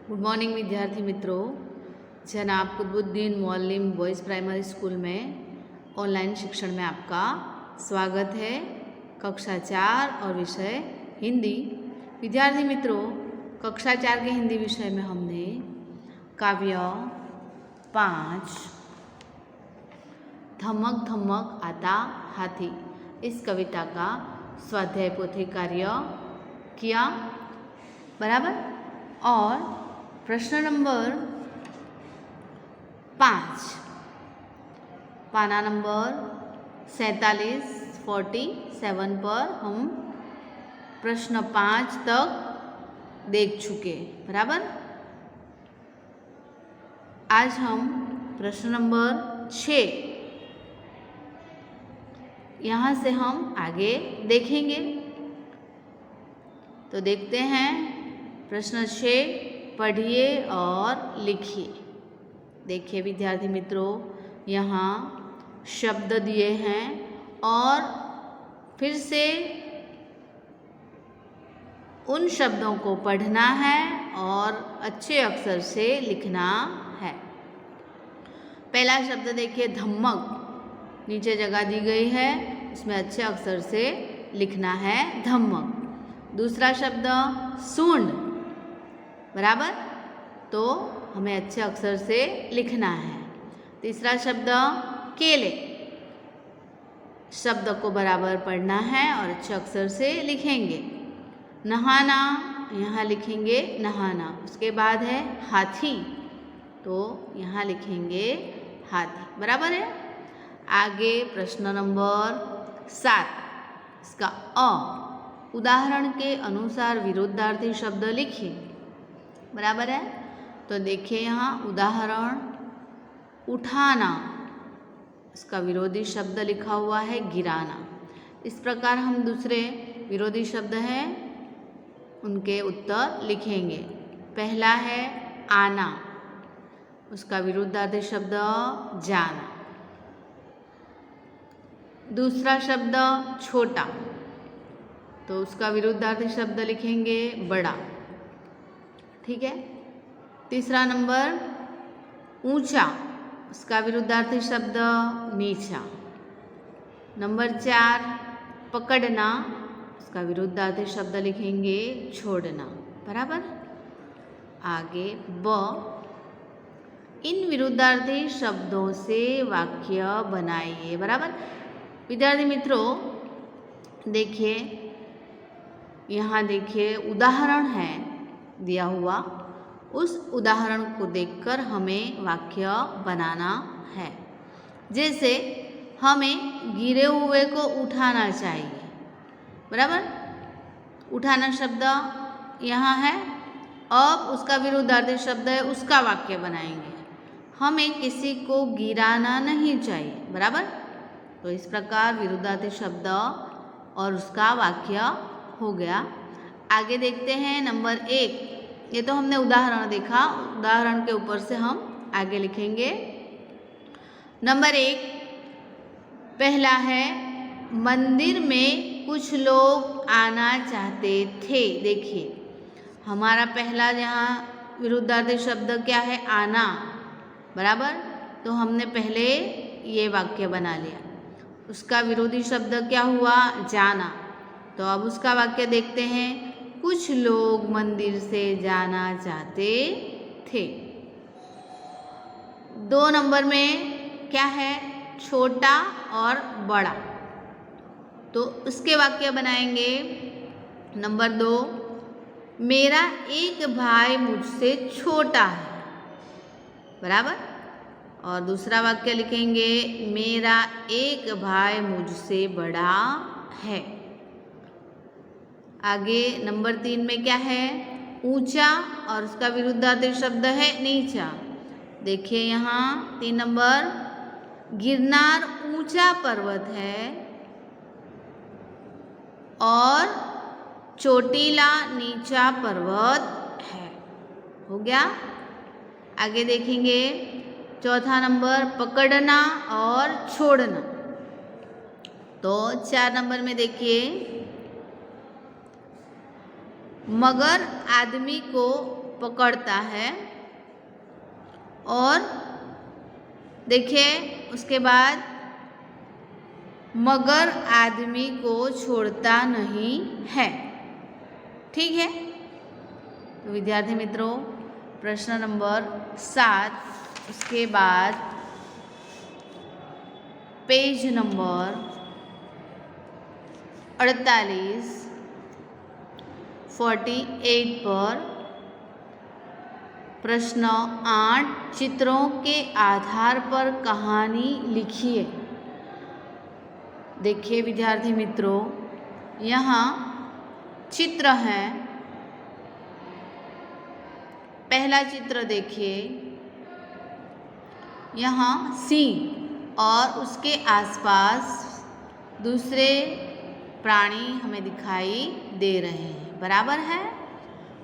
Good morning विद्यार्थी मित्रों। जनाब कुतुबुद्दीन मौलिम बॉयज़ प्राइमरी स्कूल में ऑनलाइन शिक्षण में आपका स्वागत है। कक्षा 4 और विषय हिंदी। विद्यार्थी मित्रों, कक्षा 4 के हिंदी विषय में हमने काव्य 5 धमक धमक आता हाथी इस कविता का स्वाध्याय पोथी कार्य किया, बराबर। और प्रश्न नंबर 5 पाना नंबर 47 पर हम प्रश्न 5 तक देख चुके, बराबर। आज हम प्रश्न नंबर 6 यहाँ से हम आगे देखेंगे। तो देखते हैं प्रश्न 6, पढ़िए और लिखिए। देखिए विद्यार्थी मित्रों, यहाँ शब्द दिए हैं और फिर से उन शब्दों को पढ़ना है और अच्छे अक्षर से लिखना है। पहला शब्द देखिए धमक, नीचे जगह दी गई है, उसमें अच्छे अक्षर से लिखना है धमक। दूसरा शब्द सूंड, बराबर, तो हमें अच्छे अक्षर से लिखना है। तीसरा शब्द केले, शब्द को बराबर पढ़ना है और अच्छे अक्षर से लिखेंगे। नहाना, यहाँ लिखेंगे नहाना। उसके बाद है हाथी, तो यहाँ लिखेंगे हाथी, बराबर है। आगे प्रश्न नंबर 7, इसका उदाहरण के अनुसार विरोधार्थी शब्द लिखिए, बराबर है। तो देखिए यहाँ उदाहरण उठाना, इसका विरोधी शब्द लिखा हुआ है गिराना। इस प्रकार हम दूसरे विरोधी शब्द हैं उनके उत्तर लिखेंगे। पहला है आना, उसका विरोधार्थी शब्द जाना। दूसरा शब्द छोटा, तो उसका विरोधार्थी शब्द लिखेंगे बड़ा, ठीक है। तीसरा नंबर ऊंचा, उसका विरुद्धार्थी शब्द नीचा। नंबर 4 पकड़ना, उसका विरुद्धार्थी शब्द लिखेंगे छोड़ना, बराबर। आगे इन विरुद्धार्थी शब्दों से वाक्य बनाइए, बराबर। विद्यार्थी मित्रों देखिए, यहाँ देखिए उदाहरण है दिया हुआ, उस उदाहरण को देखकर हमें वाक्य बनाना है। जैसे हमें गिरे हुए को उठाना चाहिए, बराबर। उठाना शब्द यहाँ है, अब उसका विरुद्धार्थी शब्द है, उसका वाक्य बनाएंगे। हमें किसी को गिराना नहीं चाहिए, बराबर। तो इस प्रकार विरुद्धार्थी शब्द और उसका वाक्य हो गया। आगे देखते हैं नंबर 1, ये तो हमने उदाहरण देखा, उदाहरण के ऊपर से हम आगे लिखेंगे। नंबर 1 पहला है मंदिर में कुछ लोग आना चाहते थे। देखिए हमारा पहला यहाँ विरुद्धार्थी शब्द क्या है, आना, बराबर। तो हमने पहले ये वाक्य बना लिया। उसका विरोधी शब्द क्या हुआ, जाना। तो अब उसका वाक्य देखते हैं, कुछ लोग मंदिर से जाना चाहते थे। 2 नंबर में क्या है, छोटा और बड़ा, तो उसके वाक्य बनाएंगे। नंबर 2 मेरा एक भाई मुझसे छोटा है, बराबर। और दूसरा वाक्य लिखेंगे, मेरा एक भाई मुझसे बड़ा है। आगे नंबर 3 में क्या है, ऊंचा, और उसका विरुद्धार्थी शब्द है नीचा। देखिए यहाँ 3 नंबर, गिरनार ऊंचा पर्वत है और चोटीला नीचा पर्वत है, हो गया। आगे देखेंगे चौथा नंबर पकड़ना और छोड़ना। तो 4 नंबर में देखिए, मगर आदमी को पकड़ता है और देखिए उसके बाद मगर आदमी को छोड़ता नहीं है। ठीक है, तो विद्यार्थी मित्रों प्रश्न नंबर 7, उसके बाद पेज नंबर 48 पर प्रश्न 8, चित्रों के आधार पर कहानी लिखिए। देखिए विद्यार्थी मित्रों, यहाँ चित्र हैं। पहला चित्र देखिए, यहाँ सिंह और उसके आसपास दूसरे प्राणी हमें दिखाई दे रहे हैं, बराबर है।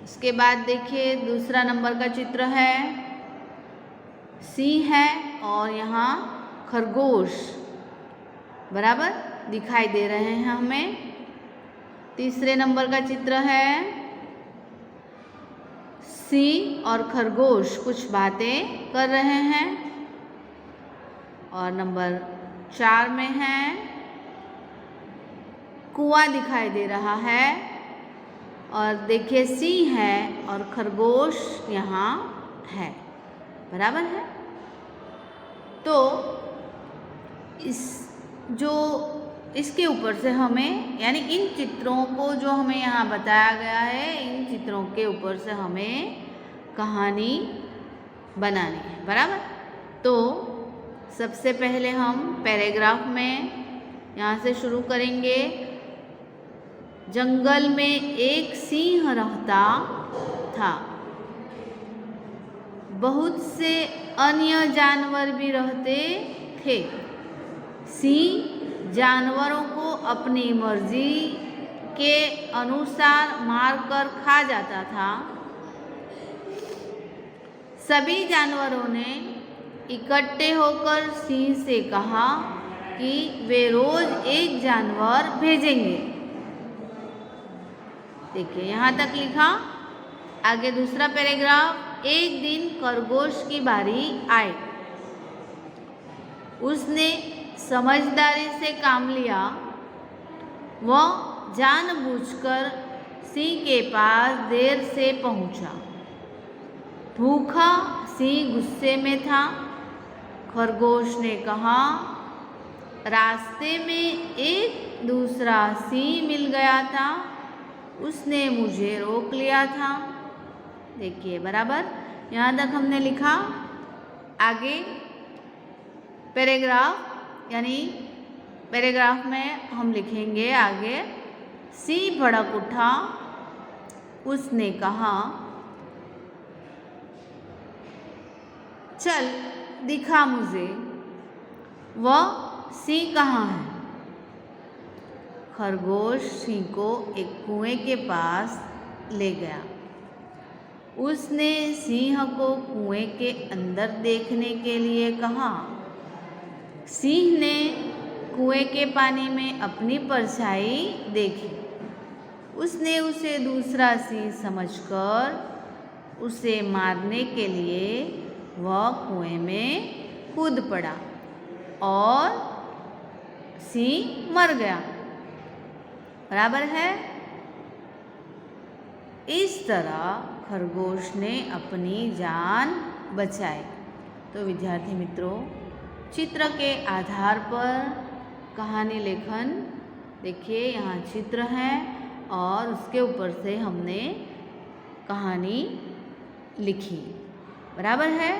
उसके बाद देखिए दूसरा नंबर का चित्र है, सिंह है और यहाँ खरगोश बराबर दिखाई दे रहे हैं हमें। तीसरे नंबर का चित्र है, सिंह और खरगोश कुछ बातें कर रहे हैं। और नंबर 4 में है, कुआं दिखाई दे रहा है और देखिए सिंह है और खरगोश यहाँ है, बराबर है। तो इसके ऊपर से हमें, यानी इन चित्रों को जो हमें यहाँ बताया गया है, इन चित्रों के ऊपर से हमें कहानी बनानी है, बराबर। तो सबसे पहले हम पैराग्राफ में यहाँ से शुरू करेंगे। जंगल में एक सिंह रहता था, बहुत से अन्य जानवर भी रहते थे। सिंह जानवरों को अपनी मर्जी के अनुसार मारकर खा जाता था। सभी जानवरों ने इकट्ठे होकर सिंह से कहा कि वे रोज एक जानवर भेजेंगे। देखिए यहाँ तक लिखा। आगे दूसरा पैराग्राफ, एक दिन खरगोश की बारी आई। उसने समझदारी से काम लिया। वह जानबूझकर सिंह के पास देर से पहुंचा। भूखा सिंह गुस्से में था। खरगोश ने कहा, रास्ते में एक दूसरा सिंह मिल गया था, उसने मुझे रोक लिया था। देखिए बराबर, यहाँ तक हमने लिखा। आगे पैराग्राफ, यानी पैराग्राफ में हम लिखेंगे आगे, सिंह भड़क उठा। उसने कहा, चल दिखा मुझे, वह सिंह कहाँ है। खरगोश सिंह को एक कुएं के पास ले गया। उसने सिंह को कुएं के अंदर देखने के लिए कहा। सिंह ने कुएं के पानी में अपनी परछाई देखी। उसने उसे दूसरा सिंह समझकर उसे मारने के लिए वह कुएं में कूद पड़ा और सिंह मर गया, बराबर है। इस तरह खरगोश ने अपनी जान बचाई। तो विद्यार्थी मित्रों, चित्र के आधार पर कहानी लेखन, देखिए यहाँ चित्र है और उसके ऊपर से हमने कहानी लिखी, बराबर है।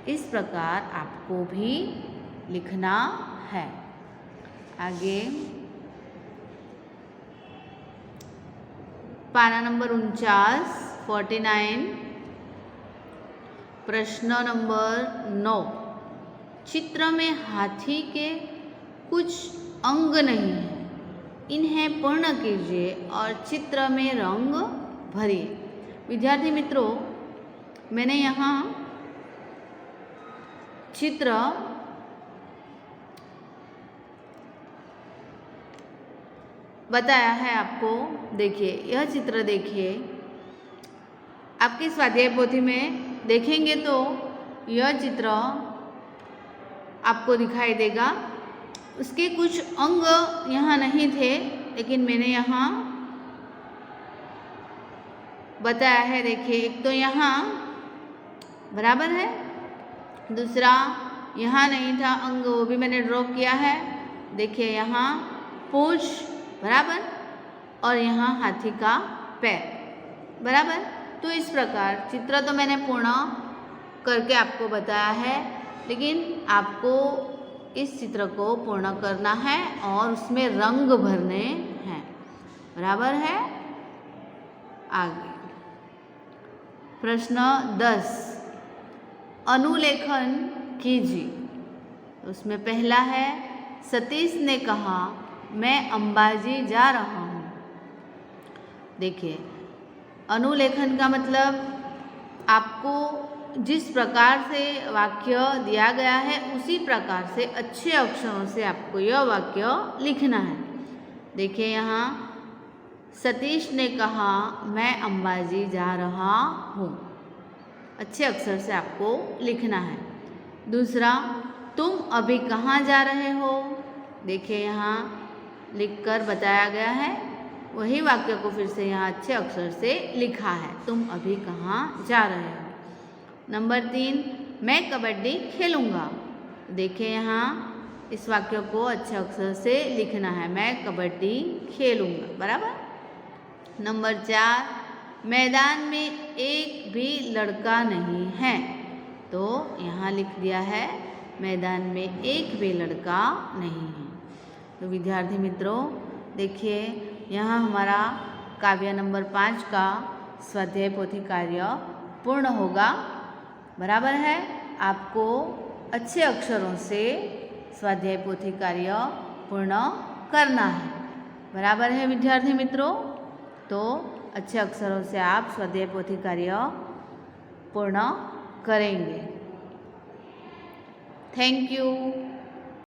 इस प्रकार आपको भी लिखना है। आगे पाना नंबर 49, प्रश्न नंबर 9। चित्र में हाथी के कुछ अंग नहीं हैं, इन्हें पूर्ण कीजिए और चित्र में रंग भरिए। विद्यार्थी मित्रों, मैंने यहाँ चित्र बताया है आपको। देखिए यह चित्र देखिए। आपकी स्वाध्याय पोथी में देखेंगे तो यह चित्र आपको दिखाई देगा। उसके कुछ अंग यहाँ नहीं थे, लेकिन मैंने यहाँ बताया है। देखिए, एक तो यहाँ बराबर है, दूसरा यहाँ नहीं था अंग, वो भी मैंने ड्रॉ किया है। देखिए, यहाँ पूंछ बराबर और यहाँ हाथी का पैर बराबर। तो इस प्रकार चित्र तो मैंने पूर्ण करके आपको बताया है, लेकिन आपको इस चित्र को पूर्ण करना है और उसमें रंग भरने हैं। बराबर है। आगे प्रश्न 10, अनुलेखन कीजिए। उसमें पहला है, सतीश ने कहा मैं अंबाजी जा रहा हूँ। देखिए, अनुलेखन का मतलब आपको जिस प्रकार से वाक्य दिया गया है उसी प्रकार से अच्छे अक्षरों से आपको यह वाक्य लिखना है। देखिए, यहाँ सतीश ने कहा मैं अंबाजी जा रहा हूँ, अच्छे अक्षर से आपको लिखना है। दूसरा, तुम अभी कहाँ जा रहे हो। देखिए, यहाँ लिखकर बताया गया है, वही वाक्य को फिर से यहाँ अच्छे अक्षर से लिखा है, तुम अभी कहाँ जा रहे हो। नंबर 3, मैं कबड्डी खेलूँगा। देखिए, यहाँ इस वाक्य को अच्छे अक्षर से लिखना है, मैं कबड्डी खेलूँगा बराबर। नंबर 4, मैदान में एक भी लड़का नहीं है। तो यहाँ लिख दिया है मैदान में एक भी लड़का नहीं है। तो विद्यार्थी मित्रों, देखिए, यहाँ हमारा काव्य नंबर 5 का स्वाध्याय पोथी कार्य पूर्ण होगा। बराबर है। आपको अच्छे अक्षरों से स्वाध्याय पोथी कार्य पूर्ण करना है। बराबर है विद्यार्थी मित्रों। तो अच्छे अक्षरों से आप स्वाध्याय पोथी कार्य पूर्ण करेंगे। Thank you.